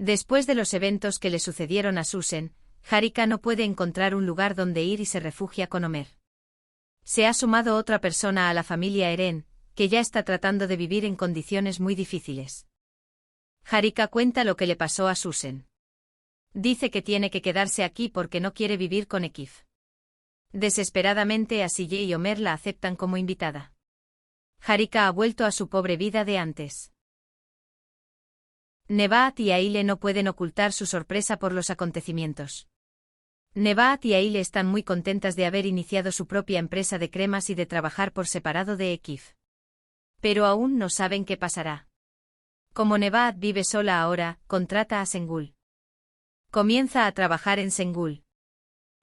Después de los eventos que le sucedieron a Susan, Harika no puede encontrar un lugar donde ir y se refugia con Homer. Se ha sumado otra persona a la familia Eren, que ya está tratando de vivir en condiciones muy difíciles. Harika cuenta lo que le pasó a Susan. Dice que tiene que quedarse aquí porque no quiere vivir con Ekif. Desesperadamente Asille y Homer la aceptan como invitada. Harika ha vuelto a su pobre vida de antes. Nebahat y Aile no pueden ocultar su sorpresa por los acontecimientos. Nebahat y Aile están muy contentas de haber iniciado su propia empresa de cremas y de trabajar por separado de Ekif. Pero aún no saben qué pasará. Como Nebahat vive sola ahora, contrata a Sengul. Comienza a trabajar en Sengul.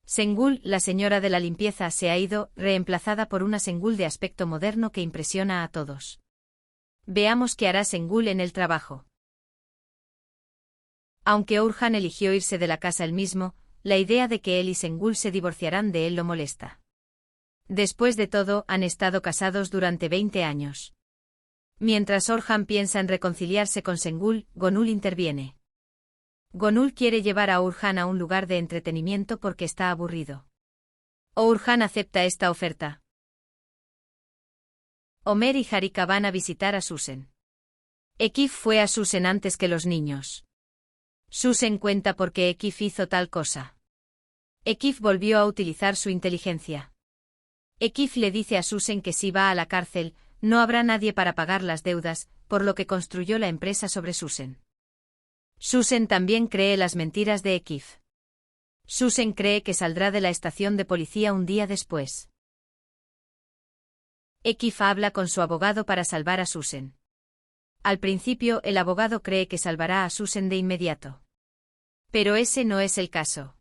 Sengul, la señora de la limpieza, se ha ido, reemplazada por una Sengul de aspecto moderno que impresiona a todos. Veamos qué hará Sengul en el trabajo. Aunque Orhan eligió irse de la casa él mismo, la idea de que él y Sengul se divorciarán de él lo molesta. Después de todo, han estado casados durante 20 años. Mientras Orhan piensa en reconciliarse con Sengul, Gonul interviene. Gonul quiere llevar a Orhan a un lugar de entretenimiento porque está aburrido. Orhan acepta esta oferta. Homer y Harika van a visitar a Susan. Ekif fue a Susan antes que los niños. Susan cuenta por qué Ekif hizo tal cosa. Ekif volvió a utilizar su inteligencia. Ekif le dice a Susan que si va a la cárcel, no habrá nadie para pagar las deudas, por lo que construyó la empresa sobre Susan. Susan también cree las mentiras de Ekif. Susan cree que saldrá de la estación de policía un día después. Ekif habla con su abogado para salvar a Susan. Al principio, el abogado cree que salvará a Susan de inmediato. Pero ese no es el caso.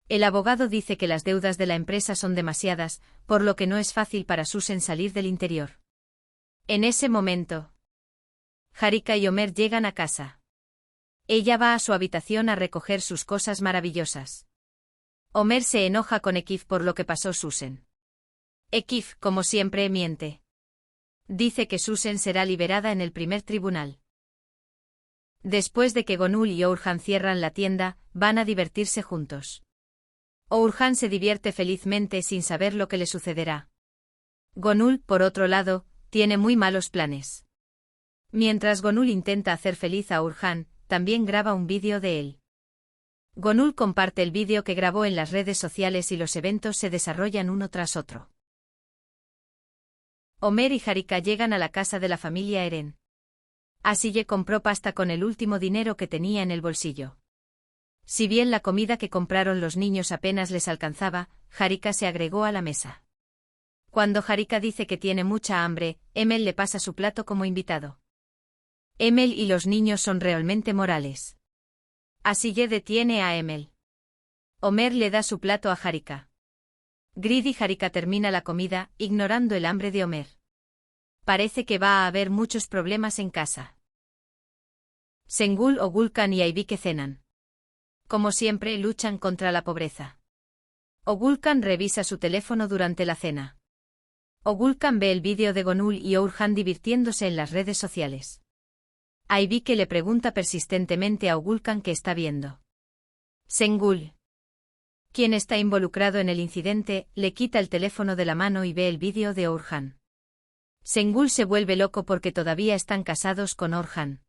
El abogado dice que las deudas de la empresa son demasiadas, por lo que no es fácil para Susan salir del interior. En ese momento, Harika y Homer llegan a casa. Ella va a su habitación a recoger sus cosas maravillosas. Homer se enoja con Ekif por lo que pasó Susan. Ekif, como siempre, miente. Dice que Susan será liberada en el primer tribunal. Después de que Gonul y Orhan cierran la tienda, van a divertirse juntos. Orhan se divierte felizmente sin saber lo que le sucederá. Gonul, por otro lado, tiene muy malos planes. Mientras Gonul intenta hacer feliz a Orhan, también graba un vídeo de él. Gonul comparte el vídeo que grabó en las redes sociales y los eventos se desarrollan uno tras otro. Homer y Harika llegan a la casa de la familia Eren. Asille compró pasta con el último dinero que tenía en el bolsillo. Si bien la comida que compraron los niños apenas les alcanzaba, Harika se agregó a la mesa. Cuando Harika dice que tiene mucha hambre, Emel le pasa su plato como invitado. Emel y los niños son realmente morales. Asille detiene a Emel. Homer le da su plato a Harika. Grid y Harika termina la comida, ignorando el hambre de Homer. Parece que va a haber muchos problemas en casa. Sengul, Ogulkan y Aybike cenan. Como siempre, luchan contra la pobreza. Ogulkan revisa su teléfono durante la cena. Ogulkan ve el vídeo de Gonul y Orhan divirtiéndose en las redes sociales. Aybike le pregunta persistentemente a Ogulkan qué está viendo. Sengul, quien está involucrado en el incidente, le quita el teléfono de la mano y ve el vídeo de Orhan. Sengul se vuelve loco porque todavía están casados con Orhan.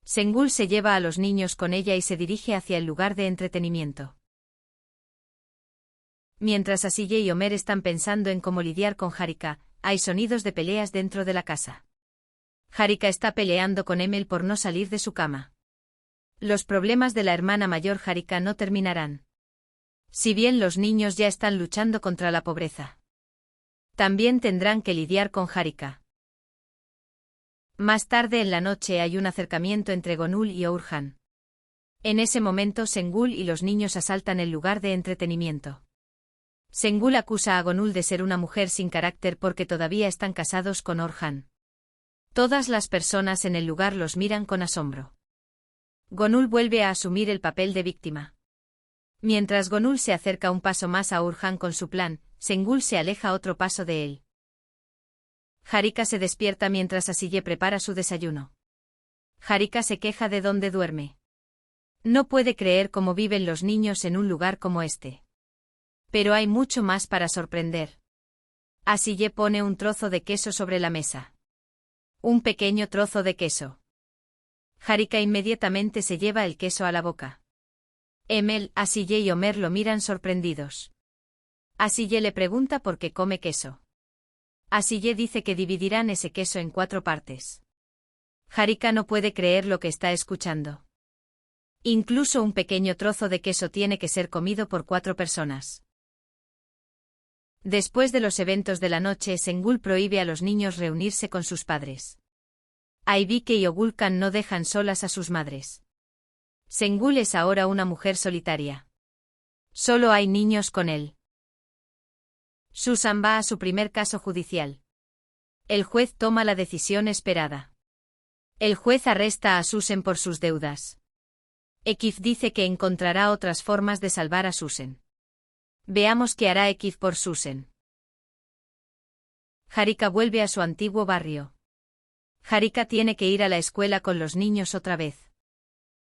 Sengul se lleva a los niños con ella y se dirige hacia el lugar de entretenimiento. Mientras Asille y Homer están pensando en cómo lidiar con Harika, hay sonidos de peleas dentro de la casa. Harika está peleando con Emel por no salir de su cama. Los problemas de la hermana mayor Harika no terminarán. Si bien los niños ya están luchando contra la pobreza, también tendrán que lidiar con Harika. Más tarde en la noche hay un acercamiento entre Gonul y Orhan. En ese momento Sengul y los niños asaltan el lugar de entretenimiento. Sengul acusa a Gonul de ser una mujer sin carácter porque todavía están casados con Orhan. Todas las personas en el lugar los miran con asombro. Gonul vuelve a asumir el papel de víctima. Mientras Gonul se acerca un paso más a Orhan con su plan, Sengul se aleja otro paso de él. Harika se despierta mientras Asille prepara su desayuno. Harika se queja de dónde duerme. No puede creer cómo viven los niños en un lugar como este. Pero hay mucho más para sorprender. Asille pone un trozo de queso sobre la mesa. Un pequeño trozo de queso. Harika inmediatamente se lleva el queso a la boca. Emel, Asille y Homer lo miran sorprendidos. Asille le pregunta por qué come queso. Asille dice que dividirán ese queso en 4 partes. Harika no puede creer lo que está escuchando. Incluso un pequeño trozo de queso tiene que ser comido por 4 personas. Después de los eventos de la noche, Sengül prohíbe a los niños reunirse con sus padres. Aybike y Ogulkan no dejan solas a sus madres. Sengül es ahora una mujer solitaria. Solo hay niños con él. Susan va a su primer caso judicial. El juez toma la decisión esperada. El juez arresta a Susan por sus deudas. Ekif dice que encontrará otras formas de salvar a Susan. Veamos qué hará Ekif por Susan. Harika vuelve a su antiguo barrio. Harika tiene que ir a la escuela con los niños otra vez.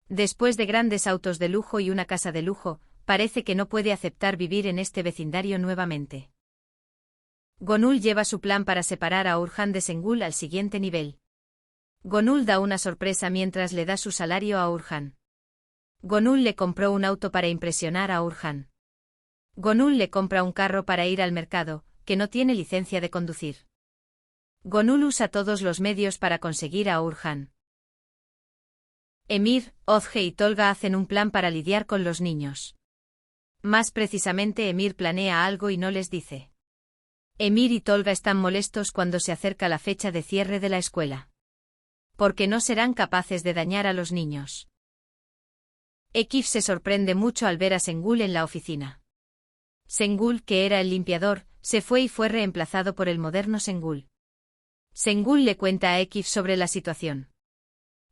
Después de grandes autos de lujo y una casa de lujo, parece que no puede aceptar vivir en este vecindario nuevamente. Gonul lleva su plan para separar a Orhan de Sengül al siguiente nivel. Gonul da una sorpresa mientras le da su salario a Orhan. Gonul le compró un auto para impresionar a Orhan. Gonul le compra un carro para ir al mercado, que no tiene licencia de conducir. Gonul usa todos los medios para conseguir a Orhan. Emir, Ozge y Tolga hacen un plan para lidiar con los niños. Más precisamente, Emir planea algo y no les dice. Emir y Tolga están molestos cuando se acerca la fecha de cierre de la escuela. Porque no serán capaces de dañar a los niños. Ekif se sorprende mucho al ver a Sengül en la oficina. Sengül, que era el limpiador, se fue y fue reemplazado por el moderno Sengül. Sengül le cuenta a Ekif sobre la situación.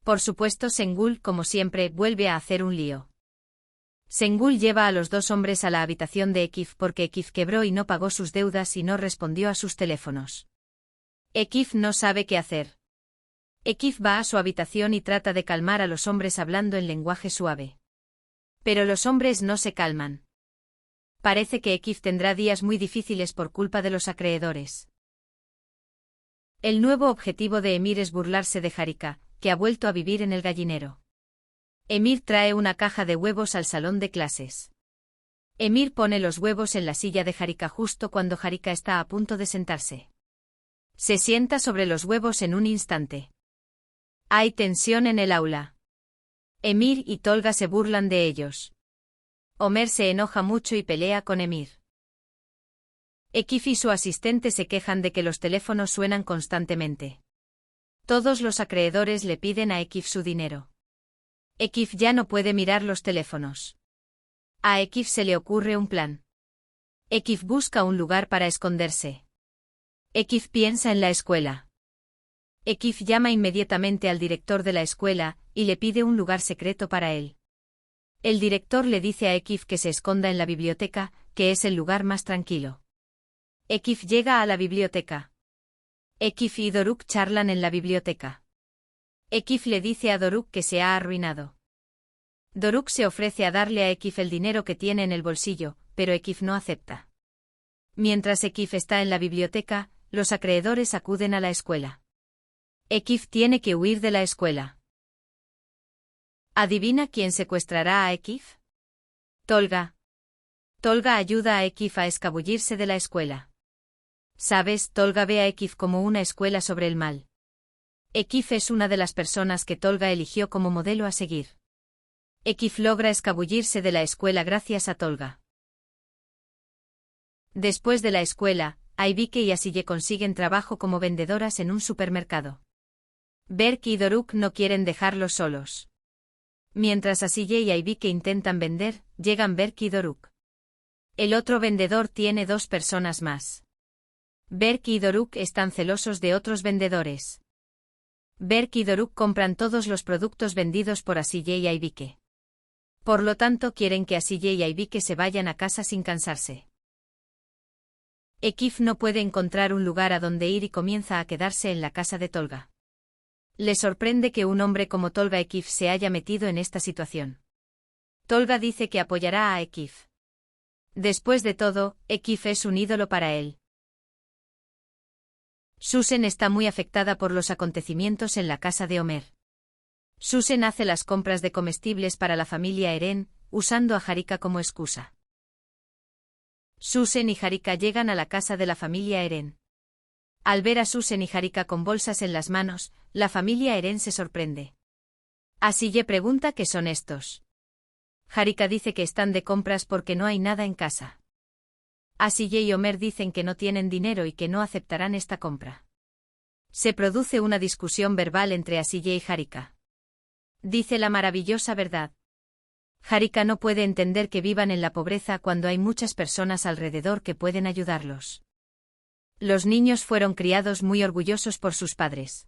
Por supuesto, Sengül, como siempre, vuelve a hacer un lío. Sengül lleva a los 2 hombres a la habitación de Ekif porque Ekif quebró y no pagó sus deudas y no respondió a sus teléfonos. Ekif no sabe qué hacer. Ekif va a su habitación y trata de calmar a los hombres hablando en lenguaje suave. Pero los hombres no se calman. Parece que Ekif tendrá días muy difíciles por culpa de los acreedores. El nuevo objetivo de Emir es burlarse de Harika, que ha vuelto a vivir en el gallinero. Emir trae una caja de huevos al salón de clases. Emir pone los huevos en la silla de Harika justo cuando Harika está a punto de sentarse. Se sienta sobre los huevos en un instante. Hay tensión en el aula. Emir y Tolga se burlan de ellos. Homer se enoja mucho y pelea con Emir. Ekif y su asistente se quejan de que los teléfonos suenan constantemente. Todos los acreedores le piden a Ekif su dinero. Ekif ya no puede mirar los teléfonos. A Ekif se le ocurre un plan. Ekif busca un lugar para esconderse. Ekif piensa en la escuela. Ekif llama inmediatamente al director de la escuela y le pide un lugar secreto para él. El director le dice a Ekif que se esconda en la biblioteca, que es el lugar más tranquilo. Ekif llega a la biblioteca. Ekif y Doruk charlan en la biblioteca. Ekif le dice a Doruk que se ha arruinado. Doruk se ofrece a darle a Ekif el dinero que tiene en el bolsillo, pero Ekif no acepta. Mientras Ekif está en la biblioteca, los acreedores acuden a la escuela. Ekif tiene que huir de la escuela. ¿Adivina quién secuestrará a Ekif? Tolga. Tolga ayuda a Ekif a escabullirse de la escuela. ¿Sabes? Tolga ve a Ekif como una escuela sobre el mal. Ekif es una de las personas que Tolga eligió como modelo a seguir. Ekif logra escabullirse de la escuela gracias a Tolga. Después de la escuela, Aybike y Asille consiguen trabajo como vendedoras en un supermercado. Berk y Doruk no quieren dejarlos solos. Mientras Asille y Aybike intentan vender, llegan Berk y Doruk. El otro vendedor tiene 2 personas más. Berk y Doruk están celosos de otros vendedores. Berk y Doruk compran todos los productos vendidos por Asille y Aybike. Por lo tanto, quieren que Asille y Aybike se vayan a casa sin cansarse. Ekif no puede encontrar un lugar a donde ir y comienza a quedarse en la casa de Tolga. Le sorprende que un hombre como Tolga Ekif se haya metido en esta situación. Tolga dice que apoyará a Ekif. Después de todo, Ekif es un ídolo para él. Susan está muy afectada por los acontecimientos en la casa de Homer. Susan hace las compras de comestibles para la familia Eren, usando a Harika como excusa. Susan y Harika llegan a la casa de la familia Eren. Al ver a Susan y Harika con bolsas en las manos, la familia Eren se sorprende. Asille pregunta qué son estos. Harika dice que están de compras porque no hay nada en casa. Asille y Homer dicen que no tienen dinero y que no aceptarán esta compra. Se produce una discusión verbal entre Asille y Harika. Dice la maravillosa verdad. Harika no puede entender que vivan en la pobreza cuando hay muchas personas alrededor que pueden ayudarlos. Los niños fueron criados muy orgullosos por sus padres.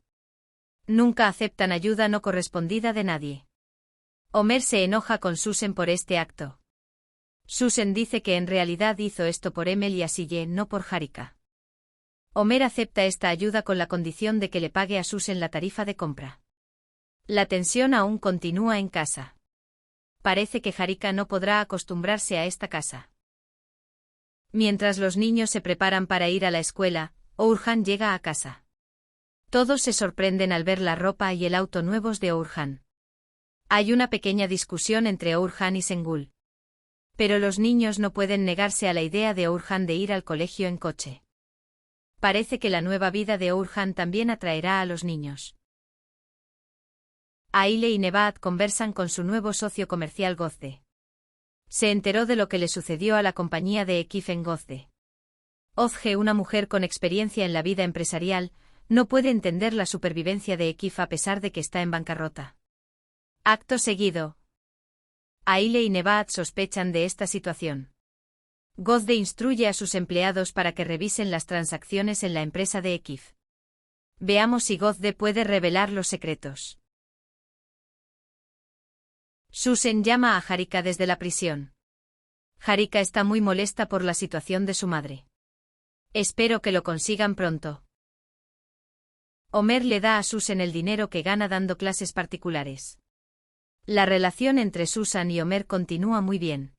Nunca aceptan ayuda no correspondida de nadie. Homer se enoja con Susan por este acto. Susan dice que en realidad hizo esto por Emil y Asille, no por Harika. Homer acepta esta ayuda con la condición de que le pague a Susan la tarifa de compra. La tensión aún continúa en casa. Parece que Harika no podrá acostumbrarse a esta casa. Mientras los niños se preparan para ir a la escuela, Orhan llega a casa. Todos se sorprenden al ver la ropa y el auto nuevos de Orhan. Hay una pequeña discusión entre Orhan y Sengül. Pero los niños no pueden negarse a la idea de Orhan de ir al colegio en coche. Parece que la nueva vida de Orhan también atraerá a los niños. Aile y Nebahat conversan con su nuevo socio comercial Gozde. Se enteró de lo que le sucedió a la compañía de Ekif en Gozde. Ozge, una mujer con experiencia en la vida empresarial, no puede entender la supervivencia de Ekif a pesar de que está en bancarrota. Acto seguido, Aile y Nebahat sospechan de esta situación. Gozde instruye a sus empleados para que revisen las transacciones en la empresa de Ekif. Veamos si Gozde puede revelar los secretos. Susan llama a Harika desde la prisión. Harika está muy molesta por la situación de su madre. Espero que lo consigan pronto. Homer le da a Susan el dinero que gana dando clases particulares. La relación entre Susan y Homer continúa muy bien.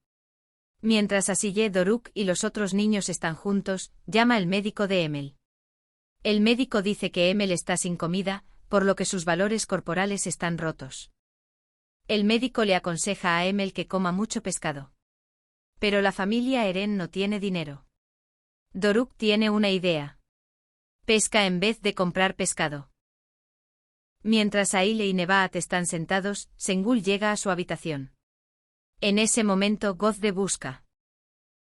Mientras Asille, Doruk y los otros niños están juntos, llama el médico de Emil. El médico dice que Emil está sin comida, por lo que sus valores corporales están rotos. El médico le aconseja a Emil que coma mucho pescado. Pero la familia Eren no tiene dinero. Doruk tiene una idea. Pesca en vez de comprar pescado. Mientras Aile y Nebahat están sentados, Sengül llega a su habitación. En ese momento Gozde busca.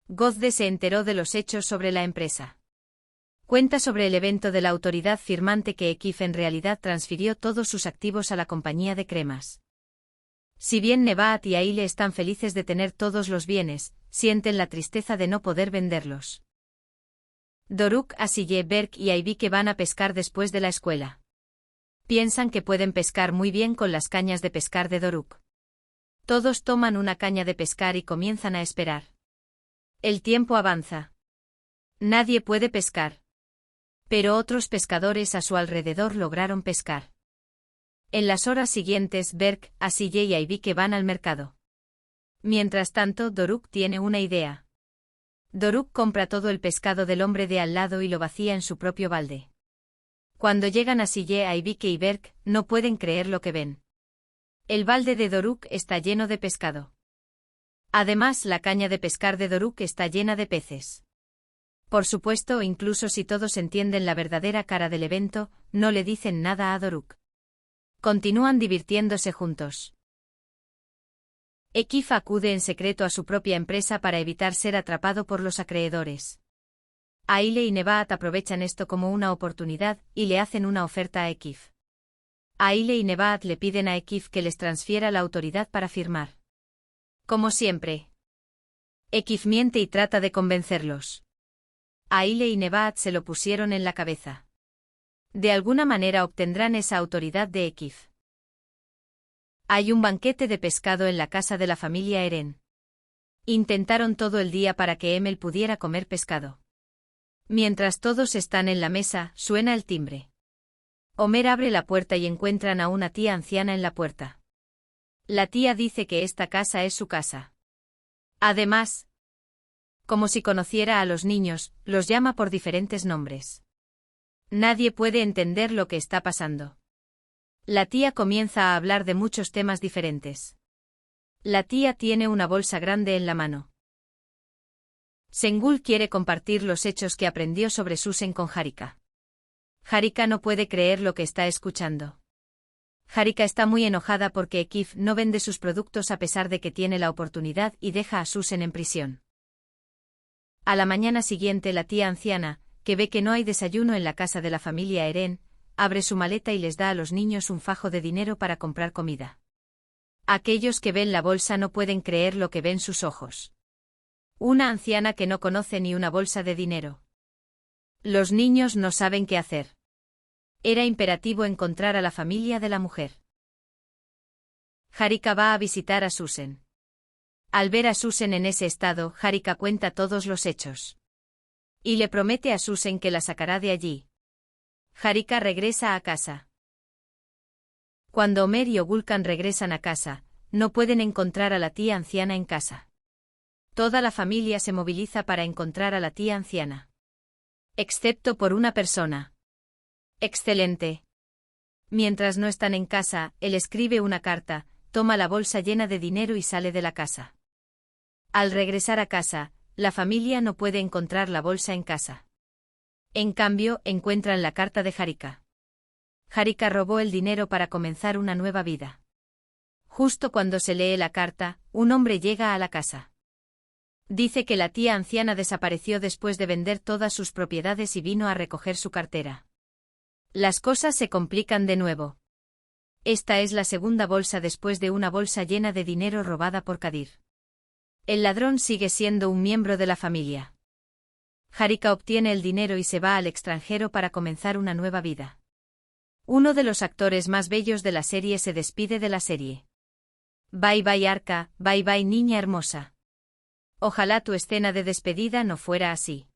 Gozde se enteró de los hechos sobre la empresa. Cuenta sobre el evento de la autoridad firmante que Ekif en realidad transfirió todos sus activos a la compañía de cremas. Si bien Nebahat y Aile están felices de tener todos los bienes, sienten la tristeza de no poder venderlos. Doruk, Asille, Berk y Aybike van a pescar después de la escuela. Piensan que pueden pescar muy bien con las cañas de pescar de Doruk. Todos toman una caña de pescar y comienzan a esperar. El tiempo avanza. Nadie puede pescar. Pero otros pescadores a su alrededor lograron pescar. En las horas siguientes, Berk, Asille y Aybike van al mercado. Mientras tanto, Doruk tiene una idea. Doruk compra todo el pescado del hombre de al lado y lo vacía en su propio balde. Cuando llegan Asille, Aybike y Berk, no pueden creer lo que ven. El balde de Doruk está lleno de pescado. Además, la caña de pescar de Doruk está llena de peces. Por supuesto, incluso si todos entienden la verdadera cara del evento, no le dicen nada a Doruk. Continúan divirtiéndose juntos. Ekif acude en secreto a su propia empresa para evitar ser atrapado por los acreedores. Aile y Nebahat aprovechan esto como una oportunidad y le hacen una oferta a Ekif. Aile y Nebahat le piden a Ekif que les transfiera la autoridad para firmar. Como siempre, Ekif miente y trata de convencerlos. Aile y Nebahat se lo pusieron en la cabeza. De alguna manera obtendrán esa autoridad de Ekif. Hay un banquete de pescado en la casa de la familia Eren. Intentaron todo el día para que Emil pudiera comer pescado. Mientras todos están en la mesa, suena el timbre. Homer abre la puerta y encuentran a una tía anciana en la puerta. La tía dice que esta casa es su casa. Además, como si conociera a los niños, los llama por diferentes nombres. Nadie puede entender lo que está pasando. La tía comienza a hablar de muchos temas diferentes. La tía tiene una bolsa grande en la mano. Sengül quiere compartir los hechos que aprendió sobre Susan con Harika. Harika no puede creer lo que está escuchando. Harika está muy enojada porque Ekif no vende sus productos a pesar de que tiene la oportunidad y deja a Susan en prisión. A la mañana siguiente la tía anciana, que ve que no hay desayuno en la casa de la familia Eren, abre su maleta y les da a los niños un fajo de dinero para comprar comida. Aquellos que ven la bolsa no pueden creer lo que ven sus ojos. Una anciana que no conoce ni una bolsa de dinero. Los niños no saben qué hacer. Era imperativo encontrar a la familia de la mujer. Harika va a visitar a Susan. Al ver a Susan en ese estado, Harika cuenta todos los hechos. Y le promete a Susan que la sacará de allí. Harika regresa a casa. Cuando Omer y Ogulkan regresan a casa, no pueden encontrar a la tía anciana en casa. Toda la familia se moviliza para encontrar a la tía anciana. Excepto por una persona. Excelente. Mientras no están en casa, él escribe una carta, toma la bolsa llena de dinero y sale de la casa. Al regresar a casa, la familia no puede encontrar la bolsa en casa. En cambio, encuentran la carta de Harika. Harika robó el dinero para comenzar una nueva vida. Justo cuando se lee la carta, un hombre llega a la casa. Dice que la tía anciana desapareció después de vender todas sus propiedades y vino a recoger su cartera. Las cosas se complican de nuevo. Esta es la segunda bolsa después de una bolsa llena de dinero robada por Kadir. El ladrón sigue siendo un miembro de la familia. Harika obtiene el dinero y se va al extranjero para comenzar una nueva vida. Uno de los actores más bellos de la serie se despide de la serie. Bye bye Arka, bye bye niña hermosa. Ojalá tu escena de despedida no fuera así.